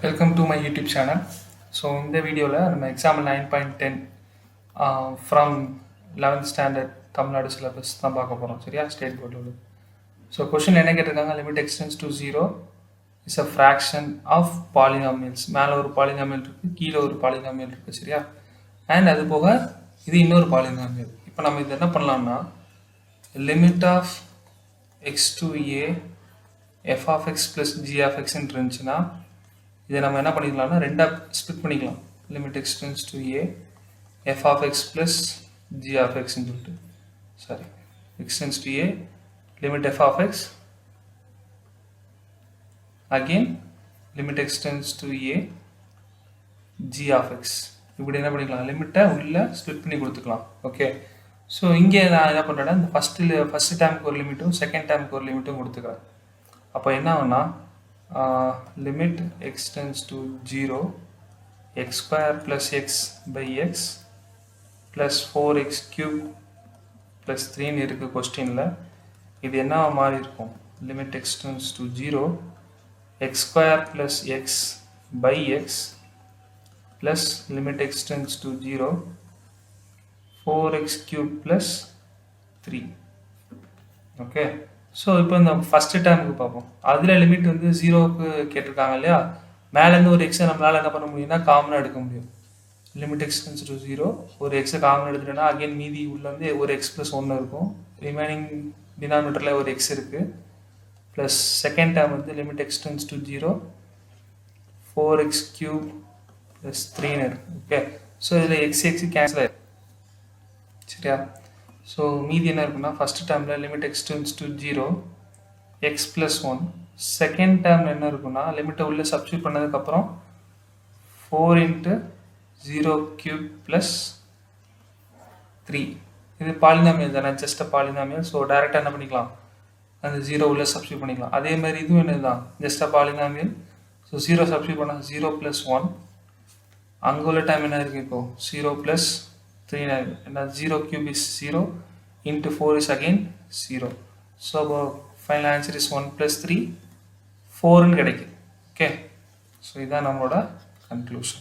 Welcome to my YouTube channel. So in the video நம்ம example 9.10 from 11th standard Tamil Nadu syllabus தான் பார்க்க போறோம் சரியா state போர்ட்ல உள்ள. So question என்ன கேட்டிருக்காங்க limit extends to 0 is a fraction of polynomials. மேல ஒரு polynomial இருக்கு கீழ ஒரு polynomial இருக்கு சரியா and அது போக இது இன்னொரு polynomial. இப்போ நம்ம இது என்ன பண்ணலாம்னா limit of x to a f of x plus g of x ன்னு இருந்துச்சுன்னா இதை நம்ம என்ன பண்ணிக்கலாம்னா ரெண்டா ஸ்ப்ளிட் பண்ணிக்கலாம் limit x tends to a f of x plus g of x ன்னு சொல்லிட்டு sorry x tends to a limit f of x again limit x tends to a g of x இப்படி என்ன பண்ணிக்கலாம் லிமிட்டை உள்ள split பண்ணி கொடுத்துக்கலாம் okay so இங்கே நான் என்ன பண்ணுறேன்னா இந்த ஃபர்ஸ்ட் டேர்முக்கு ஒரு லிமிட்டும் செகண்ட் டேர்முக்கு ஒரு லிமிட்டும் கொடுத்துக்கிறேன் அப்போ என்ன ஆகும்னா limit x tends to 0 x square plus x by x plus 4x cube plus 3 ன்னு இருக்கு கொஸ்டின்ல இது என்ன மாதிரி இருக்கும் limit x tends to 0 x square plus x by x plus limit x tends to 0 4x cube plus 3 okay so இப்போ இந்த first டேர்முக்கு பார்ப்போம் அதில் லிமிட் வந்து 0க்கு கேட்டிருக்காங்க இல்லையா மேலேருந்து ஒரு எக்ஸை நம்மளால் என்ன பண்ண முடியும்னா காமனாக எடுக்க முடியும் லிமிட் எக்ஸ் டென்ஸ் டு 0 ஒரு எக்ஸை காமன் எடுத்துட்டோன்னா அகைன் மீதி உள்ள வந்து ஒரு எக்ஸ் ப்ளஸ் 1 இருக்கும் ரிமைனிங் டினாமினேட்டரில் ஒரு எக்ஸ் இருக்குது ப்ளஸ் செகண்ட் டேர்ம் வந்து limit x tends to 0 4x cube plus 3ன்னு இருக்குது ஓகே ஸோ இதில் எக்ஸ் கேன்சல் ஆயிடும் சரியா ஸோ மீதி என்ன இருக்குன்னா ஃபஸ்ட் டேர்மில் limit x tends to 0 x plus 1 second டேர்மில் என்ன இருக்குன்னா லிமிட்டை உள்ளே சப்ஸ்டியூட் பண்ணதுக்கப்புறம் 4 இன்ட்டு 0 கியூப் ப்ளஸ் 3 இது பாலினாமியல் தானே ஜஸ்ட் பாலினாமியல் ஸோ டைரெக்டாக என்ன பண்ணிக்கலாம் அந்த 0 உள்ளே சப்ஸ்டியூட் பண்ணிக்கலாம் அதே மாதிரி இதுவும் என்னது தான் ஜஸ்ட் பாலினாமியல் ஸோ 0 சப்ஸ்டியூட் பண்ணால் 0 ப்ளஸ் 1 அங்கே உள்ள டைம் என்ன இருக்குது இப்போது 0 plus 3 and 0 cube is 0 into 4 is again 0 so final answer is 1 plus 3 4 ன்னு கிடைக்குது okay so இதான் நம்மளோட conclusion